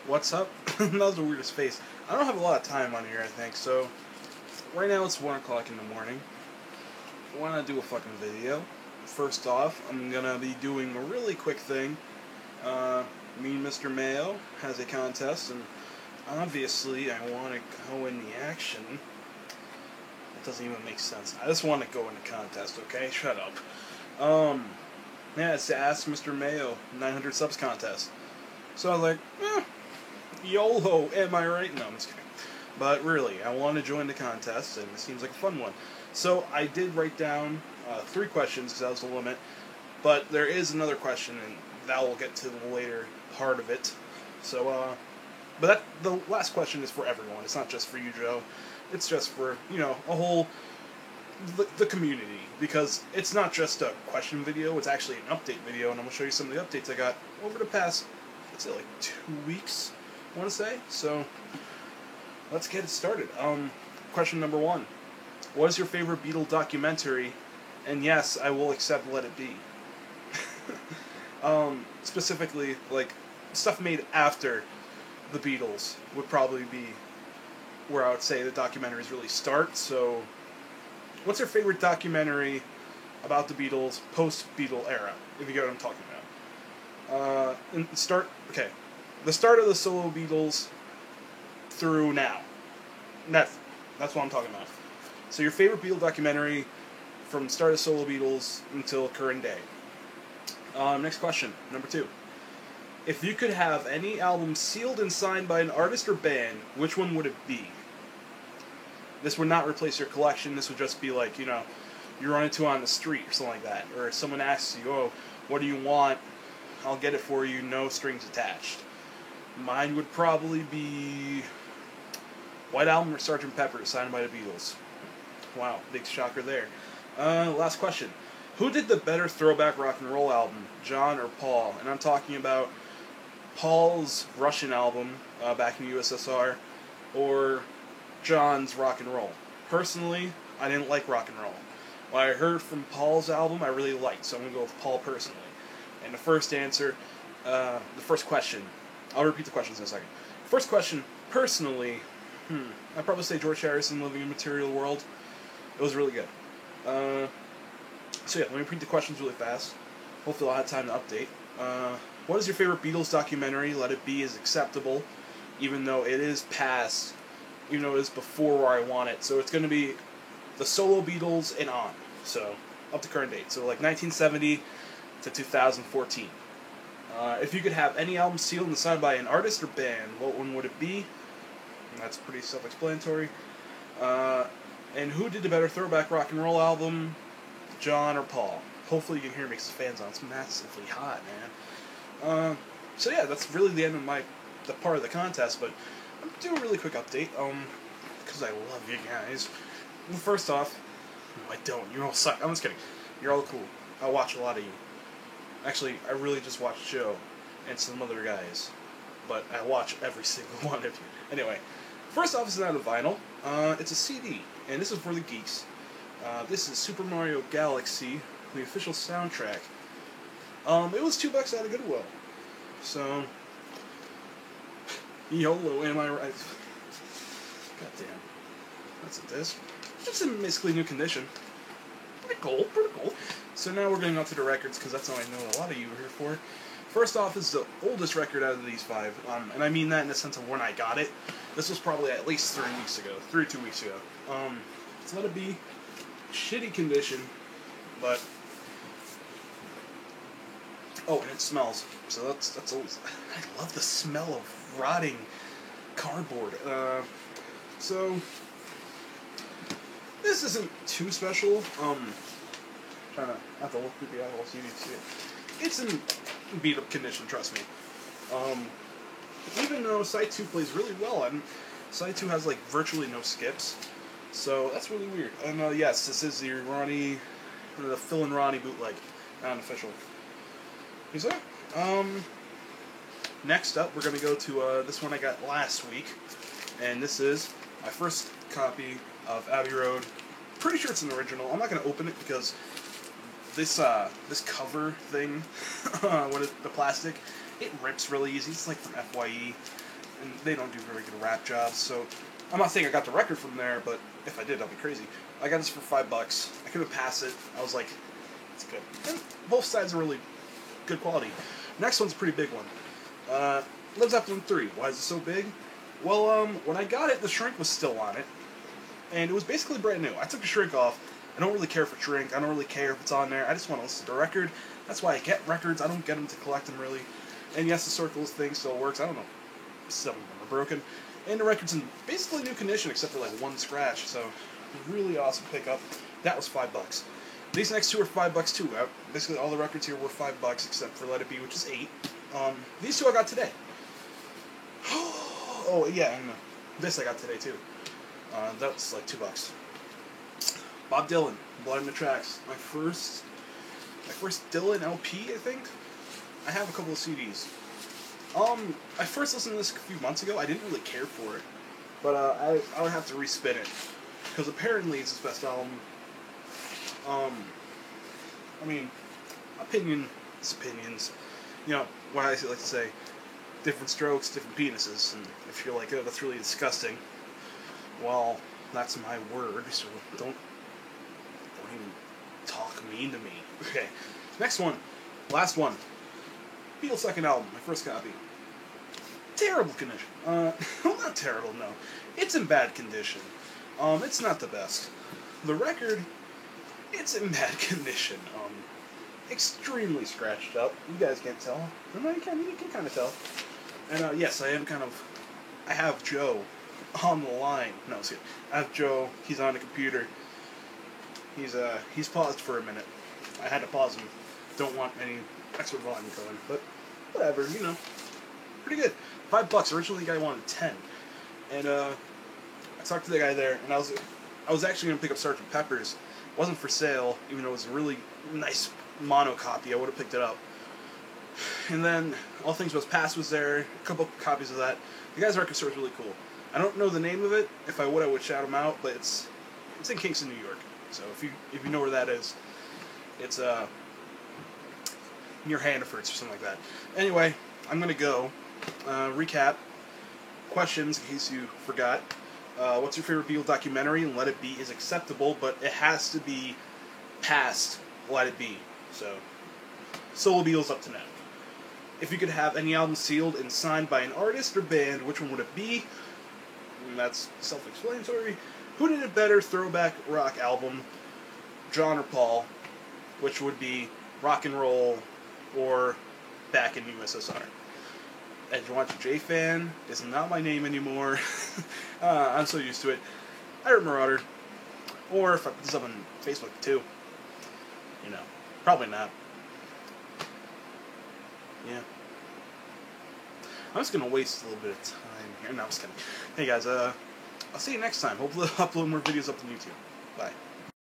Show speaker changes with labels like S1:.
S1: What's up? That was the weirdest face. I don't have a lot of time on here, I think, so right now it's 1 o'clock in the morning. Why not do a fucking video? First off, I'm gonna be doing a really quick thing. Me and Mr. Mayo has a contest, and obviously I want to go in the action. It doesn't even make sense. I just want to go in the contest, okay? Shut up. Yeah, it's the Ask Mr. Mayo 900 subs contest. So I was like, YOLO, am I right? No, I'm just kidding. But really, I want to join the contest, and it seems like a fun one. So I did write down 3 questions, because that was the limit. But there is another question, and that we'll get to the later part of it. So, but the last question is for everyone. It's not just for you, Joe. It's just for, a whole, the community. Because it's not just a question video, it's actually an update video, and I'm going to show you some of the updates I got over the past, let's say, like 2 weeks, I want to say. So, let's get it started. Question number 1. What is your favorite Beatle documentary? And yes, I will accept Let It Be. Specifically, like, stuff made after the Beatles would probably be where I would say the documentaries really start. So, what's your favorite documentary about the Beatles, post-Beatle era, if you get what I'm talking about? The start of the solo Beatles through now. That's what I'm talking about. So your favorite Beatle documentary from the start of solo Beatles until current day. Next question, number 2. If you could have any album sealed and signed by an artist or band, which one would it be? This would not replace your collection. This would just be like, you run into on the street or something like that. Or if someone asks you, oh, what do you want? I'll get it for you, no strings attached. Mine would probably be White Album or Sgt. Pepper, signed by the Beatles. Wow, big shocker there. Last question. Who did the better throwback rock and roll album, John or Paul? And I'm talking about Paul's Russian album back in the USSR or John's rock and roll. Personally, I didn't like rock and roll. What I heard from Paul's album, I really liked, so I'm going to go with Paul personally. And the first question, I'll repeat the questions in a second. First question, personally, I'd probably say George Harrison, Living in a Material World. It was really good. So yeah, let me repeat the questions really fast. Hopefully I'll have time to update. What is your favorite Beatles documentary? Let It Be is acceptable, even though it is past, even though it is before where I want it. So it's going to be the solo Beatles and on. So, up to current date. So like 1970 to 2014. If you could have any album sealed and signed by an artist or band, what one would it be? And that's pretty self-explanatory. And who did the better throwback rock and roll album, John or Paul? Hopefully you can hear me because the fan's on. It's massively hot, man. So yeah, that's really the end of the part of the contest, but I'm doing a really quick update, because I love you guys. Well, first off, no, I don't. You all suck. I'm just kidding. You're all cool. I watch a lot of you. Actually, I really just watch Joe and some other guys, but I watch every single one of you. Anyway, first off, it's not a vinyl. It's a CD, and this is for the geeks. This is Super Mario Galaxy, the official soundtrack. It was $2 out of Goodwill. So, YOLO, am I right? God damn. That's a disc. It's in basically new condition. Pretty cool. So now we're getting on to the records, because that's all I know a lot of you are here for. First off, this is the oldest record out of these 5, and I mean that in the sense of when I got it. This was probably at least 3 or 2 weeks ago. It's Let It Be, shitty condition, but oh, and it smells. So that's always. I love the smell of rotting cardboard. So this isn't too special. Trying to have to look through the eyeball so you need to see it. It's in beat up condition, trust me. Even though Side 2 plays really well, and Side 2 has like virtually no skips, so that's really weird. And yes, this is the Phil and Ronnie bootleg, unofficial. You see? Next up, we're gonna go to this one I got last week, and this is my first copy of Abbey Road. Pretty sure it's an original. I'm not gonna open it because this cover thing, the plastic, it rips really easy. It's like from FYE. and they don't do very good rap jobs. So I'm not saying I got the record from there, but if I did, I'd be crazy. I got this for $5. I couldn't pass it. I was like, it's good. And both sides are really good quality. Next one's a pretty big one. Led Zeppelin 3. Why is it so big? Well, when I got it, the shrink was still on it, and it was basically brand new. I took the shrink off. I don't really care for shrink. I don't really care if it's on there. I just want to listen to the record. That's why I get records. I don't get them to collect them, really. And yes, the Circles thing still works. I don't know. Some of them are broken. And the record's in basically new condition, except for like one scratch. So, really awesome pickup. That was $5. These next two are $5 too. Basically, all the records here were $5, except for Let It Be, which is $8. These two I got today. Oh yeah, and this I got today too. That's like $2. Bob Dylan, Blood in the Tracks. My first Dylan LP, I think. I have a couple of CDs. I first listened to this a few months ago. I didn't really care for it, but I would have to respin it because apparently it's his best album. I mean, opinions. You know, what I like to say, different strokes, different penises, and if you're like, oh, that's really disgusting, well, that's my word, so don't even talk mean to me. Okay, next one, last one. Beatles' second album, my first copy. Terrible condition. Well, not terrible, no. It's in bad condition. It's not the best. The record, it's in bad condition. Extremely scratched up. You guys can't tell. No, you can kind of tell. And, yes, I have Joe on the line. No, I have Joe. He's on the computer. He's paused for a minute. I had to pause him. Don't want any extra volume going, but whatever, you know. Pretty good. $5. Originally, the guy wanted 10. And, I talked to the guy there, and I was actually going to pick up Sgt. Pepper's. It wasn't for sale, even though it was a really nice mono copy. I would have picked it up. And then All Things Must Pass was there, a couple copies of that. The guy's record store is really cool. I don't know the name of it. If I would shout him out, but it's in Kingston, New York. So if you know where that is, it's near Hannaford's or something like that. Anyway, I'm gonna go recap questions in case you forgot. What's your favorite Beatles documentary? And Let It Be is acceptable, but it has to be past Let It Be. So, solo Beatles up to now. If you could have any album sealed and signed by an artist or band, which one would it be? And that's self-explanatory. Who did it better, throwback rock album, John or Paul? Which would be Rock and Roll or Back in USSR? Ed Juancho J fan is not my name anymore. I'm so used to it. Pirate Marauder. Or if I put this up on Facebook too. You know, probably not. Yeah. I'm just going to waste a little bit of time here. No, I'm just kidding. Hey guys, I'll see you next time. Hopefully I'll upload more videos up on YouTube. Bye.